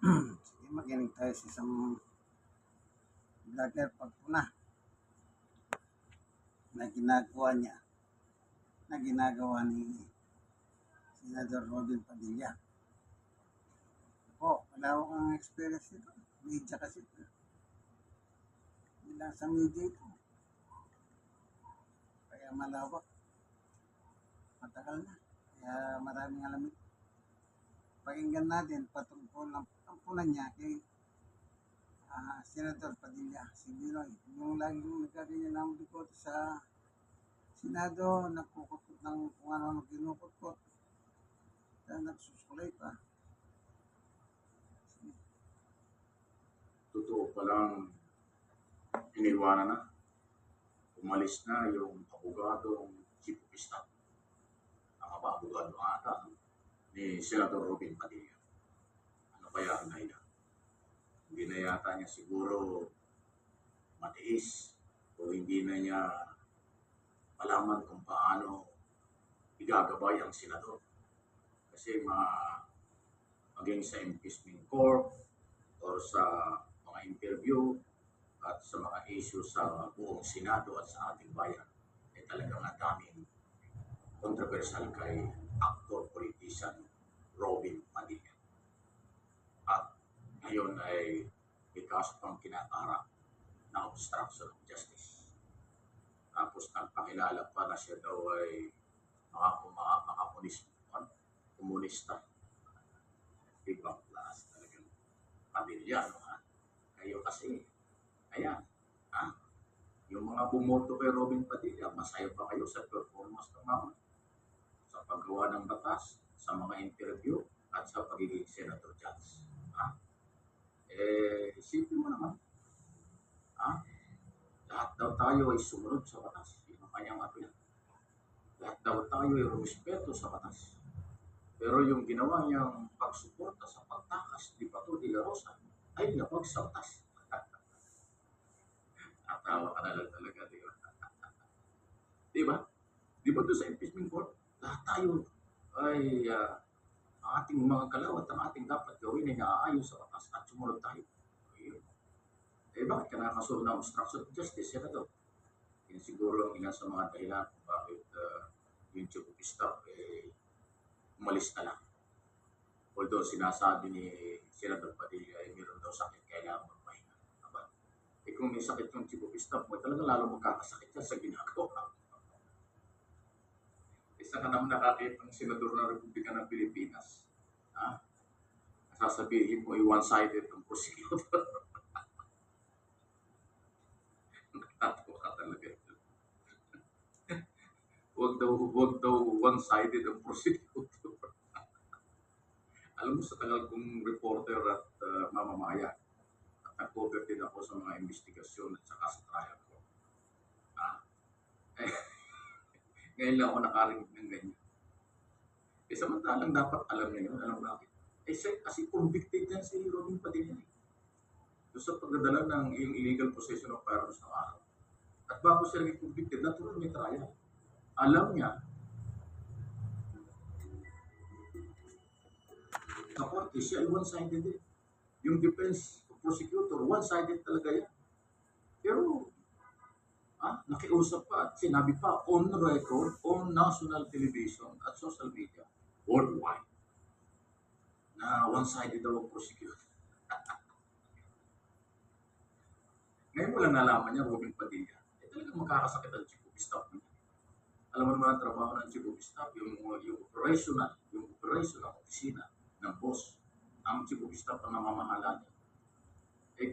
Sige, makinig tayo sa isang vlogger pagpuna na ginagawa ni Senador Robin Padilla. Ako, wala akong experience nito. Media kasi ito. Hindi lang sa media ito. Kaya malawak. Matagal na. Kaya maraming alam ito. Pakinggan natin patungkol ng pampunan niya kay Senator Padilla, si Binoy. Yung laging nagkaganyan ng bikot sa Senado, nagkukutot ng kung ano kinukutot. Kaya nagsusulay pa. Totoo palang iniwanan na, umalis na yung abogadong chief of staff, ang abogado ata ni Senator Robin Padilla. Ano kaya ang dahilan? Hindi na yata niya siguro matiis o hindi na niya malaman kung paano igagabay ang senador. Kasi maging sa impeachment court or sa mga interview at sa mga issue sa buong Senado at sa ating bayan, ay talagang ang daming controversial kay actor politician Robin Padilla. At ngayon ay may kaso pang kinatara na obstruction of justice. Tapos nagpakilala pa na siya daw ay komunista. Ibang class talagang Padilla, no? Kayo kasi, ayan, ha? Yung mga bumoto kay Robin Padilla, masaya pa kayo sa performance ng mga sa paggawa ng batas, sa mga interview, at sa pagiging senator judge. Ha? Isipin mo naman, ha? Lahat daw tayo ay sumunod sa batas. Yun ang kanyang apel. Lahat daw tayo ay rumispeto sa batas. Pero yung ginawa niyang pagsuporta sa pagtakas ni Bato de la Rosa ay labag sa batas. Natawa ka na lang talaga, di ba? Di ba? Di ba doon sa impeachment court, lahat tayo ay ating mga galaw at ang ating dapat gawin ay naaayos sa batas at sumunod tayo. Ayun. Bakit ka nakakasunod ng obstruction of justice, Senador? Yan siguro ang ilan sa mga dahilan kung bakit yung chief of staff umalis na lang. Although sinasabi ni Senador Padilla ay meron daw sakit kailangan magpahinga. Kung may sakit yung chief of staff mo, talaga lalo magkakasakit yan sa ginagawa. Isa ka naman nakakita ng senador ng Republika ng Pilipinas. Ha? Sasabihin mo ay one-sided ang prosecutor. Nakatawa ka talaga. Huwag daw one-sided ang prosecutor. Alam mo, sa tagal kong reporter at mamamaya, at nag-cover din ako sa mga investigasyon at saka sa trial ko. Ngayon lang ako nakarinig ng ganyan. Samantalang dapat alam niya yun. Alam bakit? Kasi convicted yan si Robin Padilla. Doon sa pagdadala ng illegal possession of firearms ng araw. At bago siya naging convicted, natural may trial. Alam niya, sa korte, siya ay one-sided din. Yung defense prosecutor, one-sided talaga yan. Pero, nakiusap pa at sinabi pa on record, on national television at social media, worldwide, na one-sided daw ang prosecutor. Ngayon mo lang nalaman niya, Robin Padilla, talagang makakasakit ang chief of staff niya. Alam mo naman ang trabaho ng chief of staff, yung operational opisina ng boss, ang chief of staff ang namamahala niya.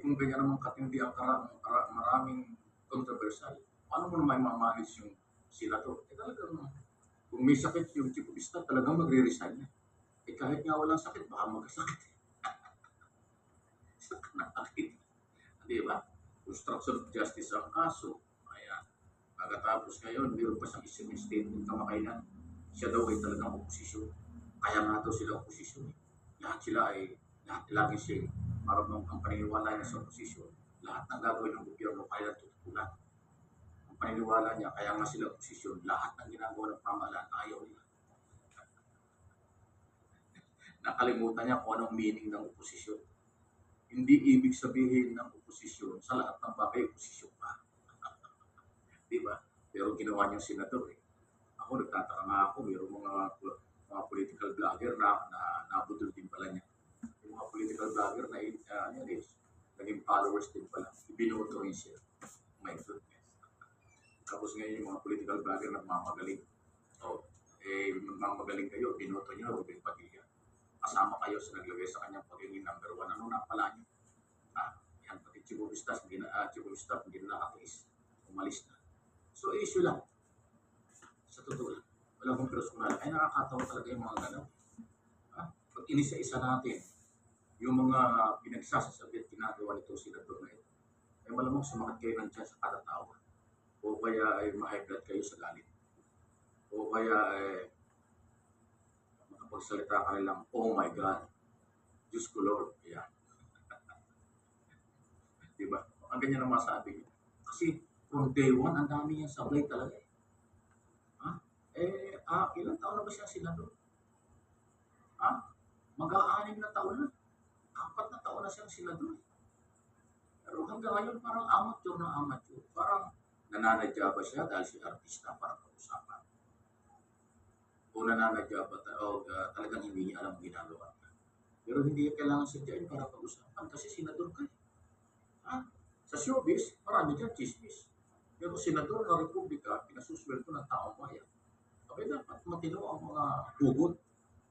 Kung ganyan naman katindi ang maraming controversial, paano mo naman mamanis yung senador? Talagang, kung may sakit yung chief of staff, talagang magre-resign na. Kahit nga walang sakit, baka magkasakit. Sa kanakit. Di ba? Obstruction of justice ang kaso. Ayan. Pagkatapos ngayon, mayroon pa siyang isang statement kamakailan. Siya daw ay talagang oposisyon. Kaya nga daw sila oposisyon. Lahat lagi siya marunong ang paniniwala niya sa oposisyon. Lahat ng gagawin ng gobyerno kaya tututunan. Ang paniniwala niya, kaya nga sila oposisyon. Lahat ng ginagawa ng pamahalaan ayaw nila. Nakalimutan niya kung anong meaning ng oposisyon. Hindi ibig sabihin ng oposisyon sa lahat ng bagay, oposisyon ka. Di ba? Pero ginawa niyang senador eh. Ako, nagtataka nga ako, mayroong mga political vlogger na nabudol din pala niya. Yung mga political vlogger na ano yun, naging followers din pala. Ibinoto rin siya. My goodness. Tapos ngayon yung mga political vlogger nagmamagaling. So, magmamagaling kayo, binoto niyo, Robin Padilla. Kasama kayo sa naglagay sa kanyang pagiging number 1. Ano na pala niyo? Yan, pati Chibo Vistas, hindi na nakatiis. Umalis na. So, issue lang. Sa totoo lang. Wala kong personal. Ay, nakakatawa talaga yung mga gano'n. Pag inisa-isa natin, yung mga pinagsasasabi at ginagawa nito senador na ito, ay malamang sumakit kayo ng tiyan sa kada tao. O kaya ay ma-high blood kayo sa galit. O kaya ay makapagsalita ka nilang, oh my God, Diyos ko Lord. Ayan. Diba? Ang ganyan ang masabi niyo. Kasi from day one, ang dami niyang sablay talaga eh. Ilang taon na ba siya senador? Mag-aanim na taon na. 4 na taon na siyang senador. Pero hanggang ngayon, parang amateur na amateur. Parang nananadya ba siya dahil siya artista para pag-usapan? O nananadya ba talagang hindi niya alam ang ginagawa niya? Pero hindi kailangan sadyain para pag-usapan kasi senador ka. Sa showbiz, marami dyan chismis. Pero senador ng Republika, pinasusweldo ng taong bayan. Okay, dapat matino ang mga hugot,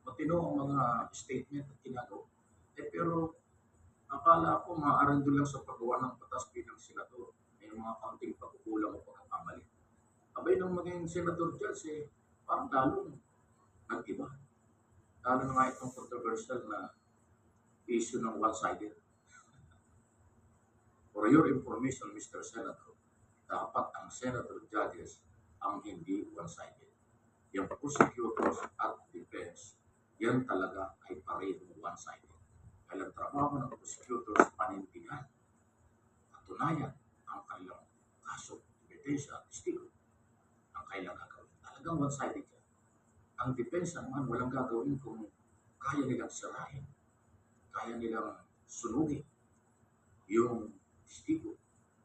matino ang mga statement at ginagawa. Pero akala ko maarandol lang sa paggawa ng batas bilang senador. May mga kaunting pagkukulang o pagkakamali. Abay nung maging senador dyan, parang lalong nag-iba. Lalo na nga itong controversial na issue ng one-sided. For your information, Mr. Senator, dapat ang senator judges ang hindi one-sided. Yung prosecutors at defense, yan talaga ay parehong one-sided. Kailang trabaho ng prosecutors panindigan, patunayan ang kanilang kaso, ebidensya at testigo ang kailang gagawin. Talagang one-sided yan. Ang depensa naman walang gagawin kung kaya nilang sirahin, kaya nilang sunugin yung testigo,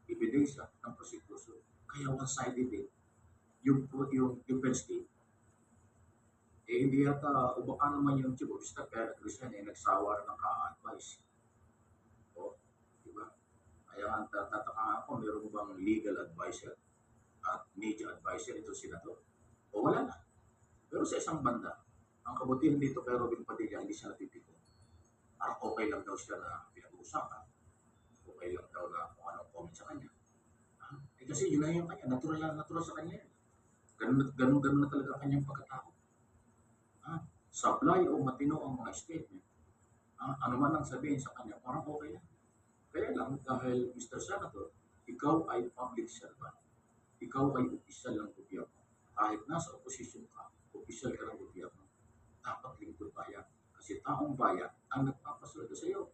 ebidensya ng prosecution. Kaya one-sided din yung defense team. Hindi yata, o baka naman yung Chief of Staff, kaya nag-resign, nagsawa ng ka-advise. O, diba? Kaya tataka ako, meron bang legal advisor at media advisor ito senador? O wala na. Pero sa isang banda, ang kabutihan dito kay Robin Padilla, hindi siya natipiko. Parang okay lang daw siya na pinag-uusapan. Okay lang daw na kung anong comment sa kanya. Kasi yun na yung kanya, natural sa kanya. Ganun na talaga kanyang pagkatao. Sablay o matino ang mga statement. Ano man ang sabihin sa kanya, parang okay lang. Kaya lang, dahil Mr. Senator, ikaw ay public servant. Ikaw ay opisyal ng gobyerno. Kahit nasa oposisyon ka, opisyal ka ng gobyerno. Dapat lingkod bayan. Kasi taong bayan ang nagpapasweldo sa iyo.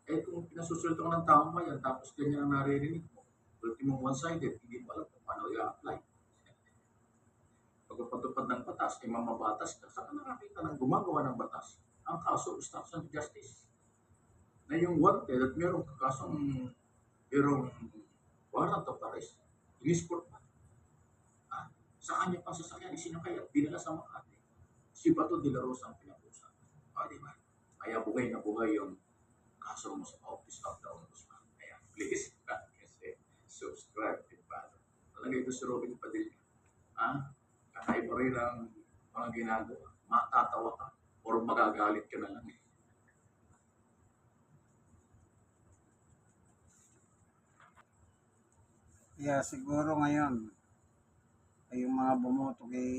Kung pinasusulto ka ng taong bayan, tapos ganyan ang naririnig mo, ultimong one-sided, hindi pa alam kung paano i-apply. Pagpapatupad ng batas, mamabatas ka, saka nakakita ng gumagawa ng batas, ang kaso obstruction of justice. Na yung wanted at merong kakasong merong warrant of arrest, in-escort pa. Sa kanya pang sasakyan, isinakay at dinala sa Makati. Si Bato de la Rosa ang pinag-usap. Diba? Kaya buhay na buhay yung kaso mo sa Office of the Ombudsman. Kaya please, subscribe and follow. Talaga ito si Robin Padilla. Kakaiba rin ang mga ginagawa. Matatawa ka or magagalit ka na lang eh. Kaya siguro ngayon, ay yung mga bumoto kay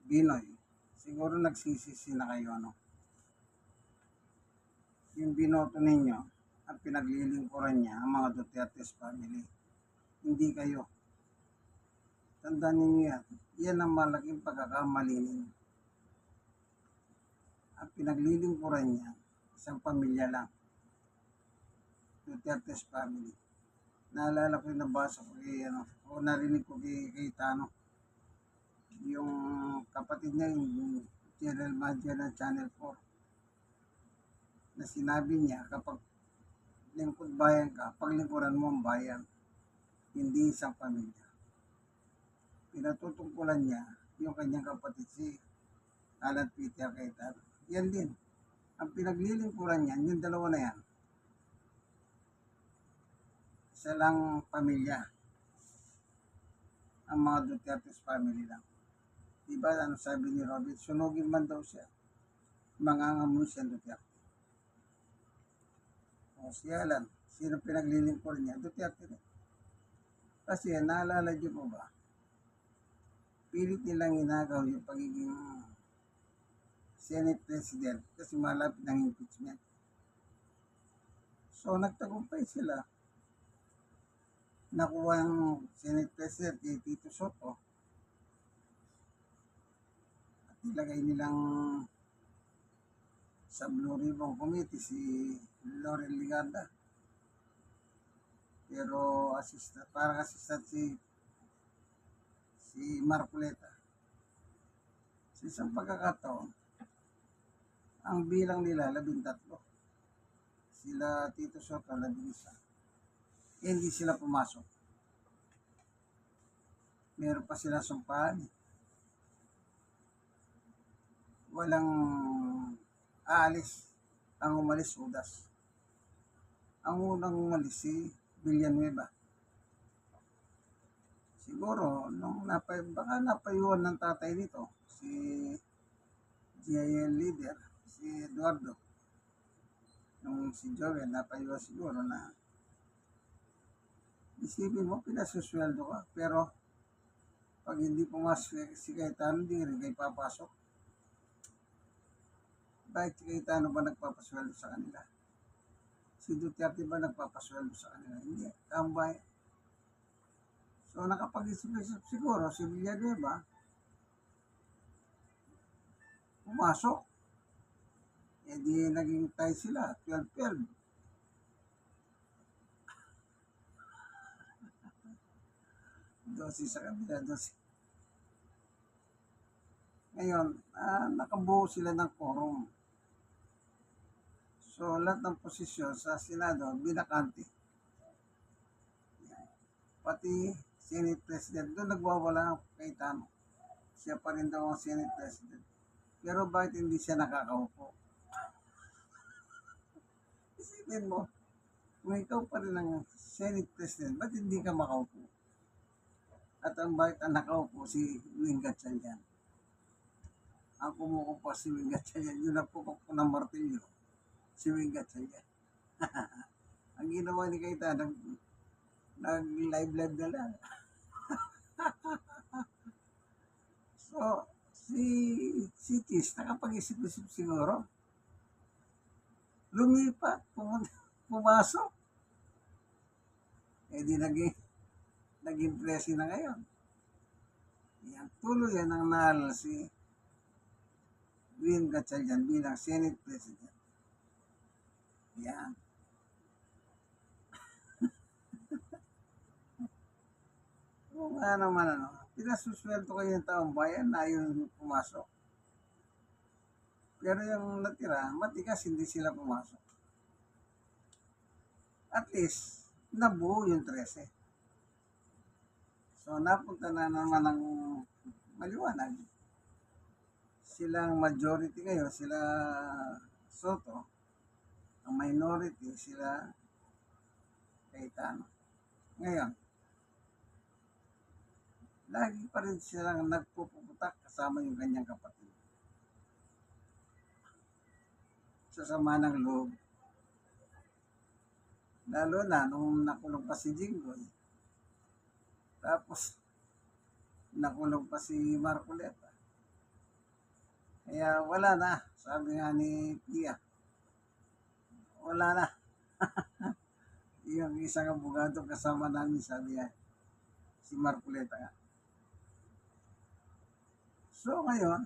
Binoy, siguro nagsisisi na kayo yung binoto ninyo at pinaglilingkuran niya ang mga Duterte's family. Hindi kayo. Tandaan ninyo yan. Yan ang malaking pagkakamali ninyo. At pinaglilingkuran niya isang pamilya lang. Duterte's family. Naalala ko yung nabasa ko o narinig ko kay Tano. Yung kapatid niya, yung general manager ng Channel 4. na sinabi niya, kapag lingkod bayan ka, paglingkuran mo ang bayan, hindi isang pamilya. Pinatutungkulan niya yung kanyang kapatid si Alan Peter Cayetano. Yan din. Ang pinaglilingkuran niya, yung dalawa na yan, isa lang pamilya. Ang mga Duterte's family lang. Diba ano sabi ni Robin? Sunugin man daw siya. Mangangamoy siya Duterte. O si Alan, sino pinaglilingkuran niya? Duterte rin. Kasi naalala niyo po ba? Pilit nilang inagaw yung pagiging Senate President kasi malapit ng impeachment. So nagtagumpay sila. Nakuha ang Senate President kay Tito Soto. At nilagay nilang sa Blue Ribbon Committee si Laurel Ligarda. Pero parang assistant si Marcoleta. Sa isang pagkakataon, ang bilang nila 13. Sila Tito Soto 11. Hindi sila pumasok. Meron pa sila sumpahan. Walang aalis. Ang umalis, Udas. Ang unang umalis si Villanueva. Siguro, baka napayuan ng tatay nito, si GIL leader, si Eduardo. Nung si Joel, napayuan siguro na isipin mo, pinasusweldo ka, pero pag hindi pumasok si Cayetano, hindi rin kayo papasok. Bakit si Cayetano ba nagpapasweldo sa kanila? Si Duterte ba nagpapasweldo sa kanila? Hindi, tambay. So nakapag-isip siguro si Villanueva, pumasok. E di naging tie sila, 12-12. Dosi sa kabila, dosi. Ngayon, nakabuo sila ng quorum. So, lahat ng posisyon sa Senado, binakante. Pati Senate President, doon nagwawala ang Cayetano. Siya pa rin daw ang Senate President. Pero bakit hindi siya nakakaupo? Isipin mo, kung ikaw pa rin ang Senate President, ba't hindi ka makaupo? At ang bakit ang nakaupo si Wing Gatchalian. Ang kumukupa si Wing Gatchalian, yun ang pupok po ng martilyo. Si Wing Gatchalian. Ang ginawa ni Cayetano, nag-live na lang. So, si Tis, nakapag-isip-isip siguro. Lumipat, pumasok. Eh di naging presi na ngayon. Yan, tuloy yan ang nahal si Win Gatchalian bilang Senate President. Yan. Kung naman pinasusweldo kayo ng taong bayan na ayaw pumasok. Pero yung natira, matigas hindi sila pumasok. At least, nabuo yung 13. So, napunta na naman ng maliwanag. Silang majority ngayon, sila Soto. Ang minority, sila Cayetano. Ngayon, lagi pa rin silang nagpuputak kasama yung kanyang kapatid. Sa sama ng loob. Lalo na nung nakulong pa si Jinggoy. Tapos, nakulong pa si Marcoleta. Kaya wala na, sabi nga ni Pia. Wala na. Yung isang abogado kasama namin, sabi niya, si Marcoleta nga. So ngayon,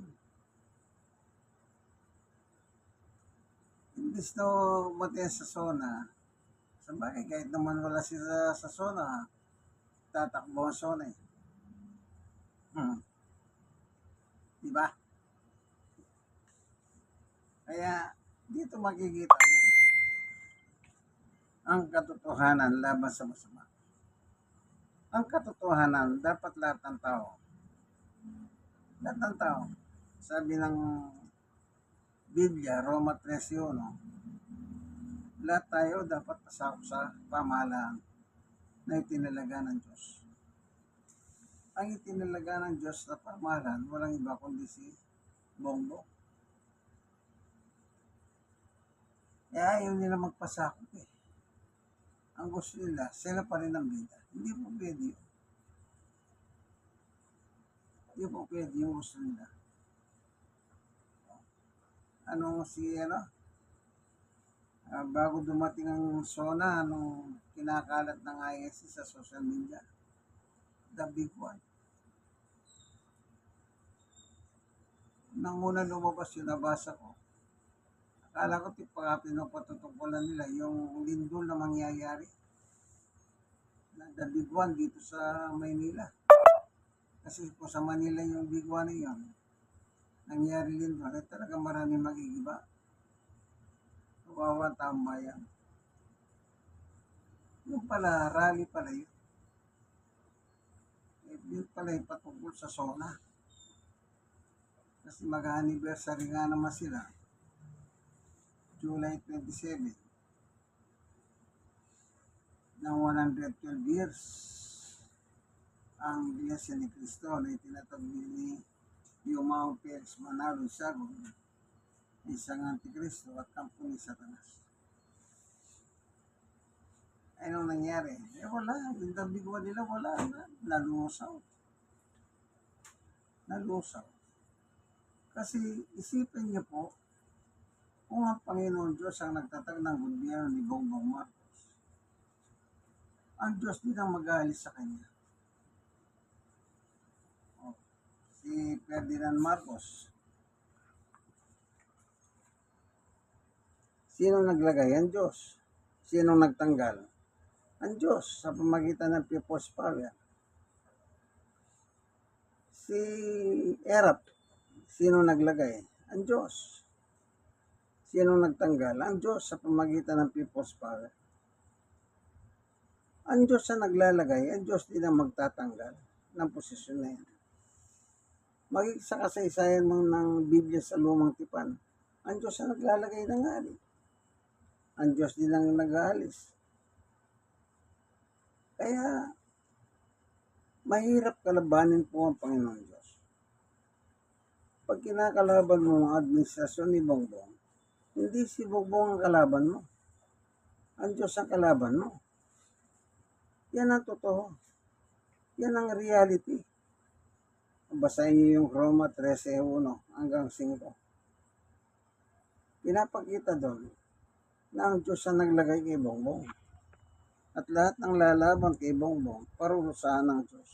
imbis na umaten sa zona, sa bagay, kahit naman wala sila sa zona, tatakbo ang zona eh. Diba? Kaya, dito makikita mo, ang katotohanan laban sa masama. Ang katotohanan, dapat lahat ng tao, sabi ng Biblia, Roma 13:1, lahat tayo dapat pasakop sa pamahalaan na itinalaga ng Diyos. Ang itinalaga ng Diyos na pamahalaan, walang iba kundi si Bongbong. Kaya ayaw nila magpasakop eh. Ang gusto nila, sila pa rin ang bida. Hindi po pwede yun. Hindi po pwede yung gusto nila. Bago dumating ang SONA, kinakalat ng ISC sa social media, the big one. Nang una lumabas yun, nabasa ko. Akala ko pinapatutungkulan nila yung lindol na mangyayari. Na the big one dito sa Maynila. Kasi kung sa Manila yung big one na yun, nangyari lindol, ay talaga marami magigiba. Kawawa taong bayan. Yung pala, rally pala yun. Yun pala yung patungkol sa SONA. Kasi mag-anniversary nga naman sila. July 27 ng 112 years ang Iglesia ni Cristo na itinatawag ni Yumao Felix Manalo Sagon, isang antikristo at kampo ni Satanas. Anong nangyari? Wala. Yung dabigwa nila, wala na. Nalusaw. Kasi isipin niyo po, kung ang Panginoon Diyos ang nagtatag ng gobyerno ni Bongbong Marcos, ang Diyos din ang mag-aalis sa kanya. Si Ferdinand Marcos, sino naglagay? Ang Diyos. Sino nagtanggal? Ang Diyos sa pamagitan ng People's Power. Si Erap, sino naglagay? Ang Diyos. Sino nagtanggal? Ang Diyos sa pamagitan ng People's Power. Ang Diyos ang naglalagay, ang Diyos din ang magtatanggal ng posisyon na yan. Sa kasaysayan ng Biblia sa Lumang Tipan, ang Diyos ang naglalagay ng hari. Ang Diyos din ang nag-aalis. Kaya, mahirap kalabanin po ang Panginoon Diyos. Pag kinakalaban mo ang administrasyon ni Bongbong, hindi si Bongbong ang kalaban mo. Ang Diyos ang kalaban mo. Yan ang totoo. Yan ang reality. Basahin niyo yung Roma 13:1 hanggang 5. Pinapakita doon na ang Diyos ang naglagay kay Bongbong. At lahat ng lalaban kay Bongbong, parurusahan ng Diyos.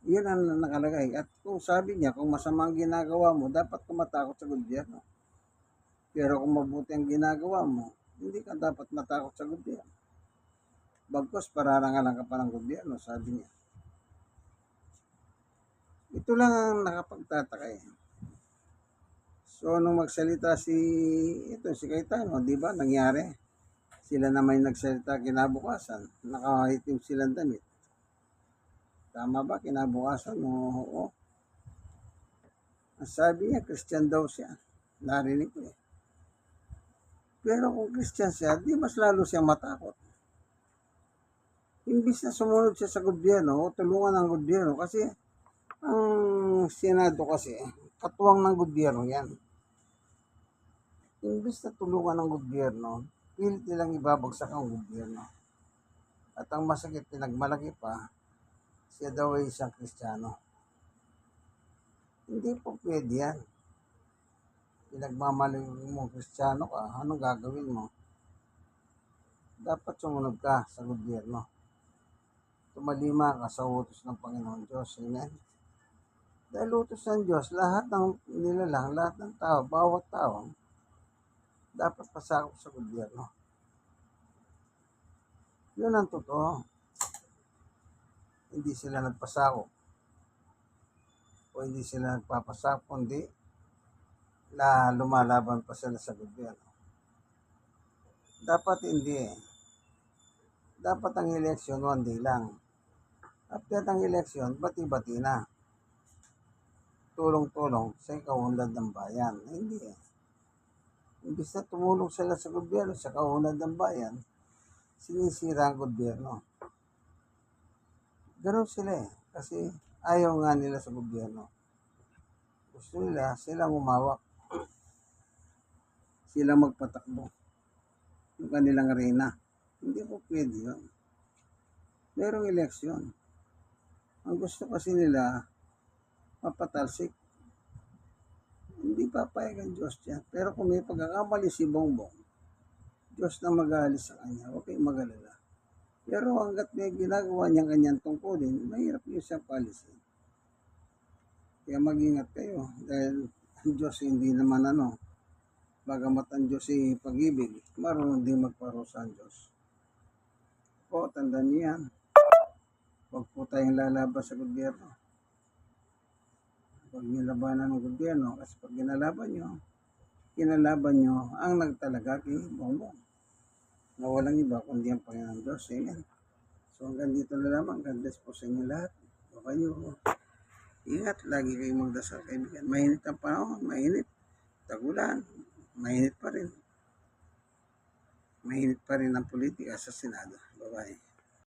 Yun ang nakalagay. At kung sabi niya, kung masamang ginagawa mo, dapat ka matakot sa gobyerno. Pero kung mabuti ang ginagawa mo, hindi ka dapat matakot sa gobyerno. Bagkus, pararangalan ka pa ng gobyerno, sabi niya. Ito lang ang nakapagtataka eh. So, nung magsalita si Cayetano, di ba, nangyari? Sila na may nagsalita kinabukasan, nakahitim silang damit. Tama ba? Kinabukasan? Oo. Ang sabi niya, Christian daw siya. Narinig ko eh. Pero kung Christian siya, di mas lalo siya matakot. Imbis na sumunod siya sa gobyerno o tulungan ng gobyerno kasi ang Senado kasi, katuwang ng gobyerno yan. Imbis na tulungan ng gobyerno, pilit nilang ibabagsak ang gobyerno. At ang masakit, pinagmalaki pa, siya daw ay isang Kristiyano. Hindi po pwede yan. Pinagmamali mo Kristiyano ka, anong gagawin mo? Dapat sumunod ka sa gobyerno. Tumalima ka sa utos ng Panginoon Diyos. Amen? Dahil utos ng Diyos, lahat ng nilalang, lahat ng tao, bawat tao, dapat pasakop sa gobyerno. Yun ang totoo. Hindi sila nagpasakop. O hindi sila nagpapasakop, kundi lumalaban pa sila sa gobyerno. Dapat hindi eh. Dapat ang eleksyon, one day lang. After ng eleksyon, bati-bati na. Tulong-tulong sa ikaunlad ng bayan. Hindi eh. Imbis na tumulong sila sa gobyerno, sa kaunlad ng bayan, sinisira ang gobyerno. Ganun sila eh. Kasi ayaw nga nila sa gobyerno. Gusto nila, silang umawak. Silang magpatakbo. Yung kanilang reyna. Hindi po pwede yun. Merong eleksyon. Ang gusto kasi nila, mapatalsik. Hindi papayag ang Diyos yan. Pero kung may pagkakamali si Bongbong, Diyos na mag-aalis sa kanya, huwag kayong mag-alala. Pero hanggat may ginagawa niyang kanyang tungkulin, mahirap niyo siya palisin. Kaya mag-ingat kayo. Dahil ang Diyos hindi naman bagamat ang Diyos ay pag-ibig, marunong din magparusa ang Diyos. Po, tandaan niyo yan. Huwag po tayong lalaban sa gobyerno. Huwag niyo labanan ng gobyerno kasi pag kinalaban niyo ang nagtalaga kay Bongbong. Na walang iba kundi ang Panginoon Diyos. Amen. So hanggang dito na lamang. God bless po sa inyo lahat. O kayo. Ingat. Lagi kayong magdasal, kaibigan. Mainit ang panahon. Mainit. Tagulan. Mainit pa rin. Mainit pa rin ang politika sa Senado. Bye-bye.